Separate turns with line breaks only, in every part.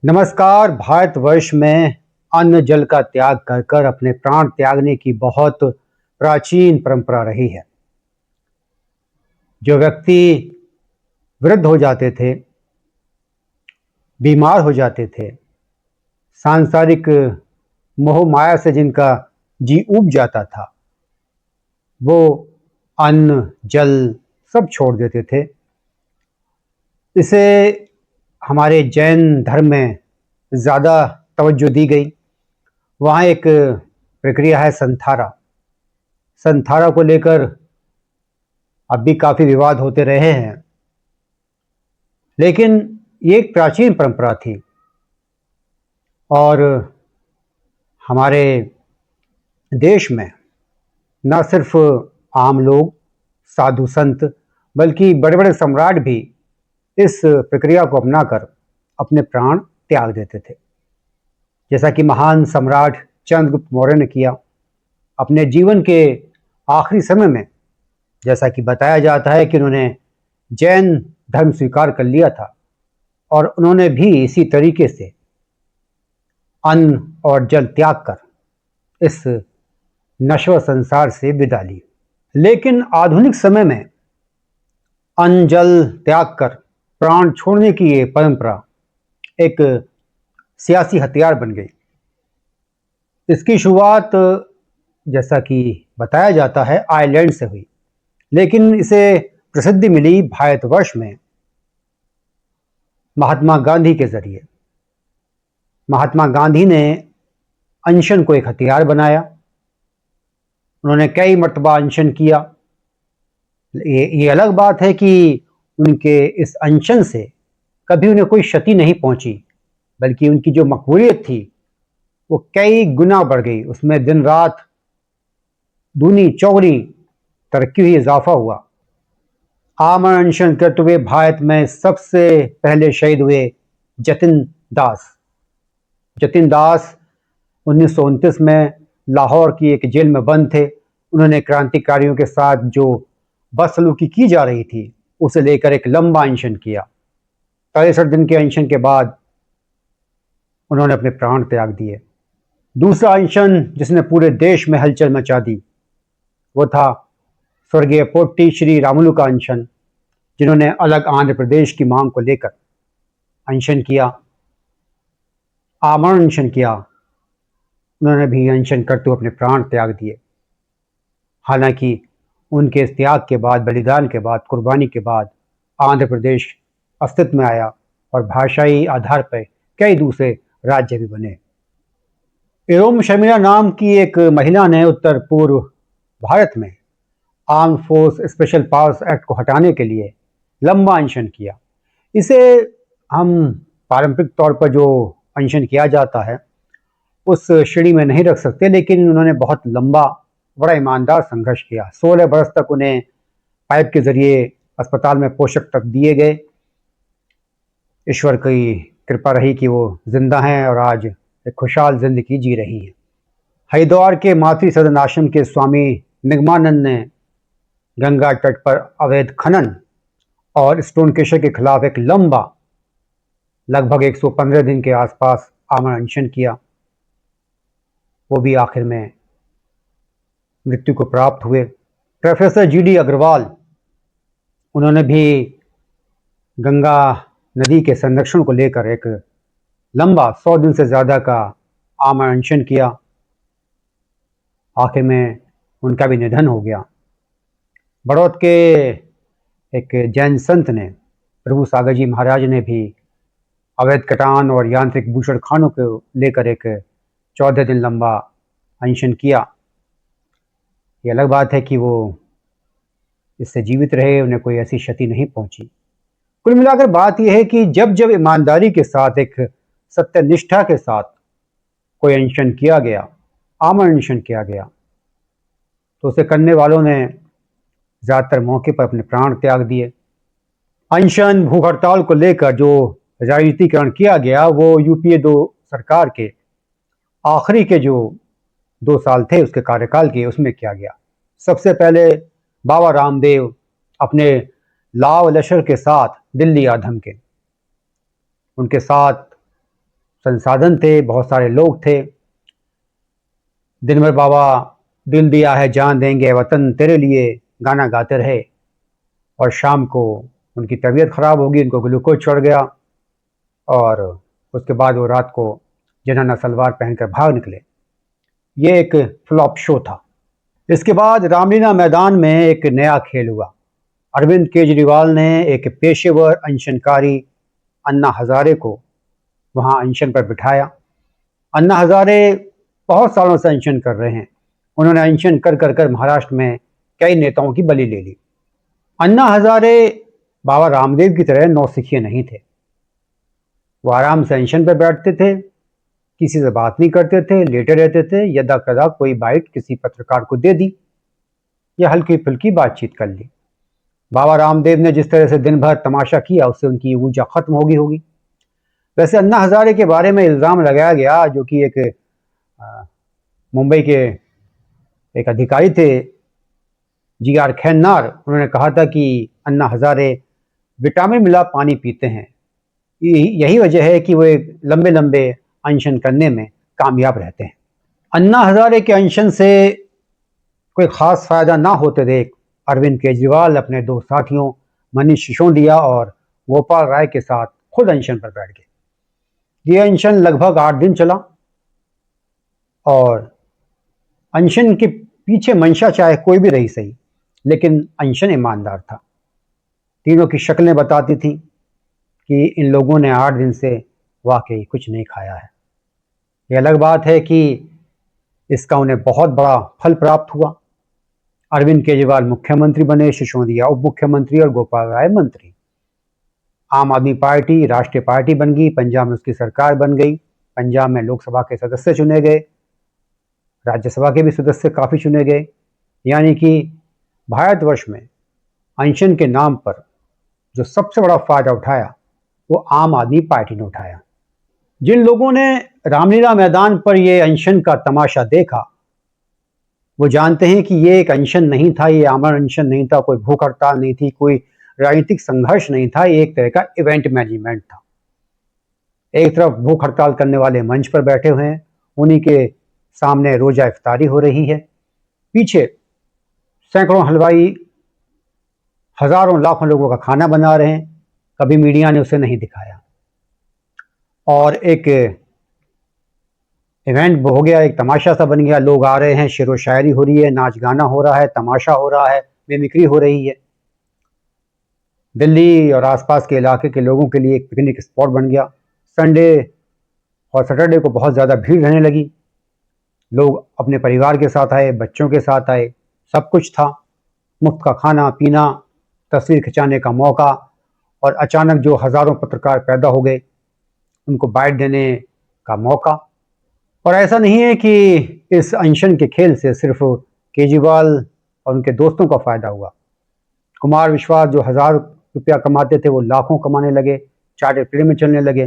नमस्कार। भारतवर्ष में अन्न जल का त्याग कर कर अपने प्राण त्यागने की बहुत प्राचीन परंपरा रही है। जो व्यक्ति वृद्ध हो जाते थे, बीमार हो जाते थे, सांसारिक मोह माया से जिनका जी ऊब जाता था, वो अन्न जल सब छोड़ देते थे। इसे हमारे जैन धर्म में ज़्यादा तवज्जो दी गई। वहाँ एक प्रक्रिया है संथारा। संथारा को लेकर अब भी काफ़ी विवाद होते रहे हैं, लेकिन ये एक प्राचीन परंपरा थी और हमारे देश में न सिर्फ आम लोग, साधु संत, बल्कि बड़े बड़े सम्राट भी इस प्रक्रिया को अपनाकर अपने प्राण त्याग देते थे। जैसा कि महान सम्राट चंद्रगुप्त मौर्य ने किया अपने जीवन के आखिरी समय में। जैसा कि बताया जाता है कि उन्होंने जैन धर्म स्वीकार कर लिया था और उन्होंने भी इसी तरीके से अन्न और जल त्याग कर इस नश्वर संसार से विदा ली। लेकिन आधुनिक समय में अन्न जल त्याग कर प्राण छोड़ने की ये परंपरा एक सियासी हथियार बन गई। इसकी शुरुआत, जैसा कि बताया जाता है, आयरलैंड से हुई, लेकिन इसे प्रसिद्धि मिली भारतवर्ष में महात्मा गांधी के जरिए। महात्मा गांधी ने अनशन को एक हथियार बनाया। उन्होंने कई मर्तबा अनशन किया। ये अलग बात है कि उनके इस अनशन से कभी उन्हें कोई क्षति नहीं पहुंची, बल्कि उनकी जो मकबूलियत थी वो कई गुना बढ़ गई। उसमें दिन रात दूनी चौगुनी तरक्की हुई, इजाफा हुआ। आमरण अनशन करते हुए भारत में सबसे पहले शहीद हुए जतिन दास। जतिन दास 1929 में लाहौर की एक जेल में बंद थे। उन्होंने क्रांतिकारियों के साथ जो बदसलूकी की जा रही थी उसे लेकर एक लंबा अनशन किया। 63 दिन के अनशन के बाद उन्होंने अपने प्राण त्याग दिए। दूसरा अनशन जिसने पूरे देश में हलचल मचा दी वो था स्वर्गीय पोट्टी श्री रामुलु का अनशन, जिन्होंने अलग आंध्र प्रदेश की मांग को लेकर अनशन किया, आमरण अनशन किया। उन्होंने भी अनशन करते हुए अपने प्राण त्याग दिए। हालांकि उनके इस त्याग के बाद, बलिदान के बाद, कुर्बानी के बाद आंध्र प्रदेश अस्तित्व में आया और भाषाई आधार पर कई दूसरे राज्य भी बने। इरोम शर्मिला नाम की एक महिला ने उत्तर पूर्व भारत में arm force special powers act को हटाने के लिए लंबा अनशन किया। इसे हम पारंपरिक तौर पर जो अनशन किया जाता है उस श्रेणी में नहीं रख सकते, लेकिन उन्होंने बहुत लंबा, बड़ा ईमानदार संघर्ष किया। 16 बरस तक उन्हें पाइप के जरिए अस्पताल में पोषक तत्व दिए गए। ईश्वर की कृपा रही कि वो जिंदा हैं और आज एक खुशहाल जिंदगी जी रही हैं। हरिद्वार के मातृ सदन आश्रम के स्वामी निगमानंद ने गंगा तट पर अवैध खनन और स्टोन क्रशर के खिलाफ एक लंबा, लगभग 115 दिन के आसपास आमरण अनशन किया। वो भी आखिर में मृत्यु को प्राप्त हुए। प्रोफेसर GD अग्रवाल, उन्होंने भी गंगा नदी के संरक्षण को लेकर एक लंबा 100 दिन से ज़्यादा का आमरण अनशन किया। आखिर में उनका भी निधन हो गया। बड़ौद के एक जैन संत ने, प्रभु सागर जी महाराज ने भी अवैध कटान और यांत्रिक भूषण खानों को लेकर एक 14 दिन लंबा अनशन किया। ये अलग बात है कि वो इससे जीवित रहे, उन्हें कोई ऐसी क्षति नहीं पहुंची। कुल मिलाकर बात यह है कि जब जब ईमानदारी के साथ, एक सत्यनिष्ठा के साथ कोई अनशन किया गया, आमरण अनशन किया गया, तो उसे करने वालों ने ज़्यादातर मौके पर अपने प्राण त्याग दिए। अनशन, भूख हड़ताल को लेकर जो राजनीतिकरण किया गया वो UPA 2 सरकार के आखिरी के जो 2 साल थे उसके कार्यकाल के, उसमें किया गया। सबसे पहले बाबा रामदेव अपने लाव लश्कर के साथ दिल्ली आ धमके। उनके साथ संसाधन थे, बहुत सारे लोग थे। दिन भर बाबा दिल दिया है जान देंगे वतन तेरे लिए गाना गाते रहे, और शाम को उनकी तबीयत खराब होगी, उनको ग्लूकोज चढ़ गया, और उसके बाद वो रात को जनाना सलवार पहनकर भाग निकले। ये एक फ्लॉप शो था। इसके बाद रामलीला मैदान में एक नया खेल हुआ। अरविंद केजरीवाल ने एक पेशेवर अनशनकारी अन्ना हजारे को वहां अनशन पर बिठाया। अन्ना हजारे बहुत सालों से अनशन कर रहे हैं। उन्होंने अनशन कर कर कर महाराष्ट्र में कई नेताओं की बलि ले ली। अन्ना हजारे बाबा रामदेव की तरह नौसिखिए नहीं थे। वो आराम से अनशन पर बैठते थे, किसी से बात नहीं करते थे, लेटे रहते थे। यदा कदा कोई बाइट किसी पत्रकार को दे दी या हल्की फुल्की बातचीत कर ली। बाबा रामदेव ने जिस तरह से दिन भर तमाशा किया, उससे उनकी ऊर्जा खत्म होगी होगी। वैसे अन्ना हजारे के बारे में इल्ज़ाम लगाया गया, जो कि एक मुंबई के एक अधिकारी थे, GR खैन्नार। उन्होंने कहा था कि अन्ना हजारे विटामिन मिला पानी पीते हैं, यही वजह है कि वो एक लंबे लंबे अनशन करने में कामयाब रहते हैं। अन्ना हजारे के अनशन से कोई ख़ास फ़ायदा ना होते देख अरविंद केजरीवाल अपने दो साथियों मनीष सिसोदिया और गोपाल राय के साथ खुद अनशन पर बैठ गए। ये अनशन लगभग 8 दिन चला, और अनशन के पीछे मंशा चाहे कोई भी रही सही, लेकिन अनशन ईमानदार था। तीनों की शक्लें बताती थी कि इन लोगों ने 8 दिन से वाकई कुछ नहीं खाया है। ये अलग बात है कि इसका उन्हें बहुत बड़ा फल प्राप्त हुआ। अरविंद केजरीवाल मुख्यमंत्री बने, सिसोदिया उप मुख्यमंत्री और गोपाल राय मंत्री। आम आदमी पार्टी राष्ट्रीय पार्टी बन गई, पंजाब में उसकी सरकार बन गई। पंजाब में लोकसभा के सदस्य चुने गए, राज्यसभा के भी सदस्य काफ़ी चुने गए। यानी कि भारतवर्ष में अनशन के नाम पर जो सबसे बड़ा फायदा उठाया, वो आम आदमी पार्टी ने उठाया। जिन लोगों ने रामलीला मैदान पर ये अनशन का तमाशा देखा, वो जानते हैं कि ये एक अनशन नहीं था, ये आमरण अनशन नहीं था, कोई भूख हड़ताल नहीं थी, कोई राजनीतिक संघर्ष नहीं था। ये एक तरह का इवेंट मैनेजमेंट था। एक तरफ भूख हड़ताल करने वाले मंच पर बैठे हुए हैं, उन्हीं के सामने रोजा इफ्तारी हो रही है। पीछे सैकड़ों हलवाई हजारों लाखों लोगों का खाना बना रहे हैं। कभी मीडिया ने उसे नहीं दिखाया, और एक इवेंट हो गया, एक तमाशा सा बन गया। लोग आ रहे हैं, शेरो शायरी हो रही है, नाच गाना हो रहा है, तमाशा हो रहा है, मिमिक्री हो रही है। दिल्ली और आसपास के इलाके के लोगों के लिए एक पिकनिक स्पॉट बन गया। संडे और सैटरडे को बहुत ज़्यादा भीड़ रहने लगी। लोग अपने परिवार के साथ आए, बच्चों के साथ आए, सब कुछ था। मुफ्त का खाना पीना, तस्वीर खिंचाने का मौका, और अचानक जो हज़ारों पत्रकार पैदा हो गए, उनको बाइट देने का मौका। और ऐसा नहीं है कि इस अनशन के खेल से सिर्फ केजरीवाल और उनके दोस्तों का फ़ायदा हुआ। कुमार विश्वास जो 1000 रुपया कमाते थे, वो लाखों कमाने लगे, चार्टर्ड प्लेन में चलने लगे।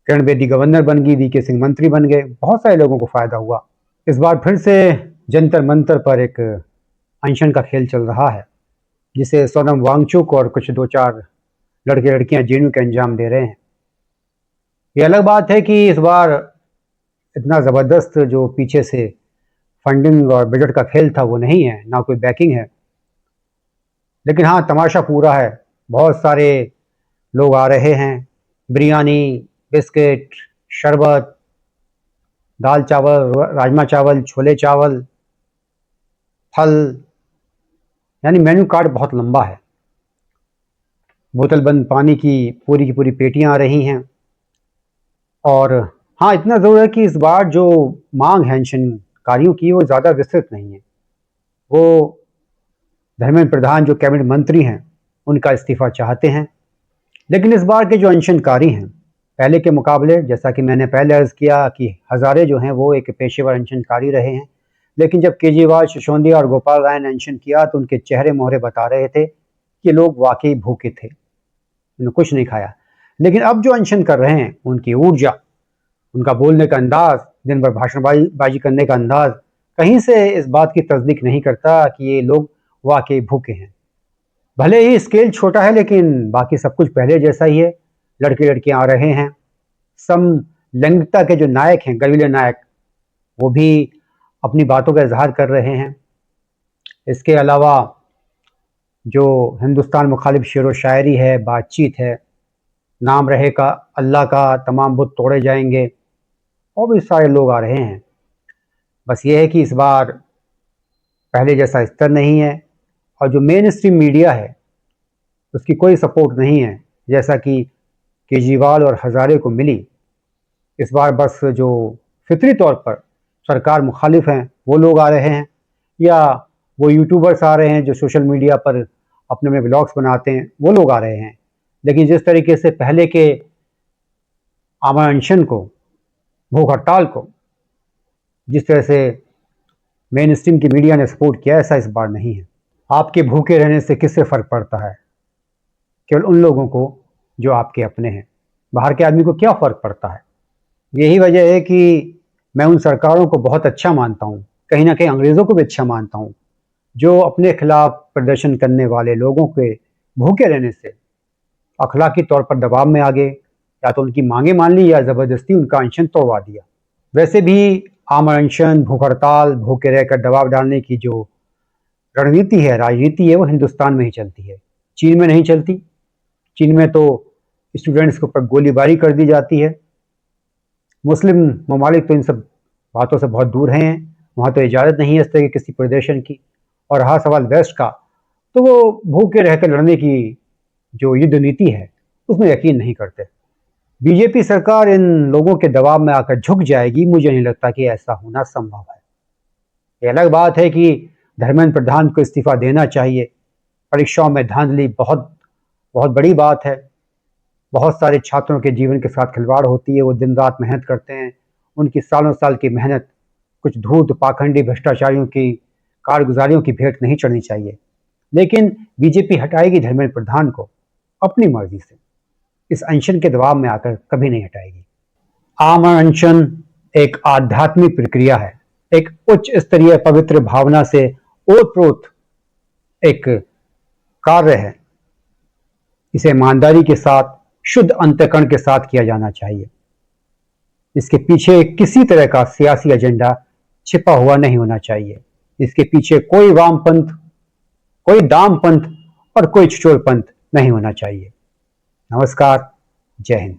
किरण बेदी गवर्नर बन गई, VK सिंह मंत्री बन गए। बहुत सारे लोगों को फ़ायदा हुआ। इस बार फिर से जंतर मंतर पर एक अनशन का खेल चल रहा है, जिसे सोनम वांगचुक और कुछ 2-4 लड़के लड़कियां JNU के अंजाम दे रहे हैं। ये अलग बात है कि इस बार इतना ज़बरदस्त जो पीछे से फंडिंग और बजट का खेल था, वो नहीं है, ना कोई बैकिंग है। लेकिन हाँ, तमाशा पूरा है। बहुत सारे लोग आ रहे हैं। बिरयानी, बिस्किट, शरबत, दाल चावल, राजमा चावल, छोले चावल, फल, यानी मेन्यू कार्ड बहुत लंबा है। बोतल बंद पानी की पूरी पेटियां आ रही हैं। और हाँ, इतना ज़रूर है कि इस बार जो मांग है अनशनकारियों की, वो ज़्यादा विस्तृत नहीं है। वो धर्मेंद्र प्रधान जो कैबिनेट मंत्री हैं, उनका इस्तीफा चाहते हैं। लेकिन इस बार के जो अनशनकारी हैं, पहले के मुकाबले, जैसा कि मैंने पहले अर्ज़ किया कि हज़ारे जो हैं वो एक पेशेवर अनशनकारी रहे हैं। लेकिन जब केजरीवाल, सिसोदिया और गोपाल राय ने अनशन किया, तो उनके चेहरे मोहरे बता रहे थे कि लोग वाकई भूखे थे, उन्होंने कुछ नहीं खाया। लेकिन अब जो अनशन कर रहे हैं, उनकी ऊर्जा, उनका बोलने का अंदाज, दिन भर भाषणबाजी करने का अंदाज कहीं से इस बात की तस्दीक नहीं करता कि ये लोग वाकई भूखे हैं। भले ही स्केल छोटा है, लेकिन बाकी सब कुछ पहले जैसा ही है। लड़के लड़कियां आ रहे हैं, समलैंगिकता के जो नायक हैं, गर्विले नायक, वो भी अपनी बातों का इजहार कर रहे हैं। इसके अलावा जो हिंदुस्तान मुखालिफ शेर व शायरी है, बातचीत है, नाम रहेगा अल्लाह का, तमाम बुत तोड़े जाएंगे, और भी सारे लोग आ रहे हैं। बस ये है कि इस बार पहले जैसा स्तर नहीं है, और जो मेन स्ट्रीम मीडिया है उसकी कोई सपोर्ट नहीं है, जैसा कि केजरीवाल और हज़ारे को मिली। इस बार बस जो फितरी तौर पर सरकार मुखालिफ हैं वो लोग आ रहे हैं, या वो यूट्यूबर्स आ रहे हैं जो सोशल मीडिया पर अपने अपने ब्लॉग्स बनाते हैं, वो लोग आ रहे हैं। लेकिन जिस तरीके से पहले के आमरण अनशन को, भूख हड़ताल को, जिस तरह से मेन स्ट्रीम की मीडिया ने सपोर्ट किया, ऐसा इस बार नहीं है। आपके भूखे रहने से किससे फ़र्क पड़ता है? केवल उन लोगों को जो आपके अपने हैं। बाहर के आदमी को क्या फ़र्क पड़ता है? यही वजह है कि मैं उन सरकारों को बहुत अच्छा मानता हूँ, कहीं ना कहीं अंग्रेज़ों को भी अच्छा मानता हूँ, जो अपने खिलाफ प्रदर्शन करने वाले लोगों के भूखे रहने से अखलाकी तौर पर दबाव में आ गए, या तो उनकी मांगे मान ली या ज़बरदस्ती उनका अनशन तोड़वा दिया। वैसे भी आमरण अनशन, भूख हड़ताल, भूखे रहकर दबाव डालने की जो रणनीति है, राजनीति है, वो हिंदुस्तान में ही चलती है, चीन में नहीं चलती। चीन में तो स्टूडेंट्स के ऊपर गोलीबारी कर दी जाती है। मुस्लिम ममालिक तो इन सब बातों से बहुत दूर हैं, वहाँ तो इजाज़त नहीं है इस तरह के किसी प्रदर्शन की। और रहा सवाल वेस्ट का, तो वो भूखे रहकर लड़ने की जो युद्ध नीति है उसमें यकीन नहीं करते। बीजेपी सरकार इन लोगों के दबाव में आकर झुक जाएगी, मुझे नहीं लगता कि ऐसा होना संभव है। ये अलग बात है कि धर्मेंद्र प्रधान को इस्तीफ़ा देना चाहिए। परीक्षाओं में धांधली बहुत बहुत बड़ी बात है। बहुत सारे छात्रों के जीवन के साथ खिलवाड़ होती है, वो दिन रात मेहनत करते हैं, उनकी सालों साल की मेहनत कुछ धूर्त पाखंडी भ्रष्टाचारियों की कारगुजारियों की भेंट नहीं चढ़नी चाहिए। लेकिन बीजेपी हटाएगी धर्मेंद्र प्रधान को अपनी मर्जी से, इस अनशन के दबाव में आकर कभी नहीं हटाएगी। आमरण अनशन एक आध्यात्मिक प्रक्रिया है, एक उच्च स्तरीय पवित्र भावना से ओतप्रोत एक कार्य है। इसे ईमानदारी के साथ, शुद्ध अंतःकरण के साथ किया जाना चाहिए। इसके पीछे किसी तरह का सियासी एजेंडा छिपा हुआ नहीं होना चाहिए। इसके पीछे कोई वामपंथ, कोई दामपंथ और कोई छिछोरपंथ नहीं होना चाहिए। नमस्कार, जय हिंद।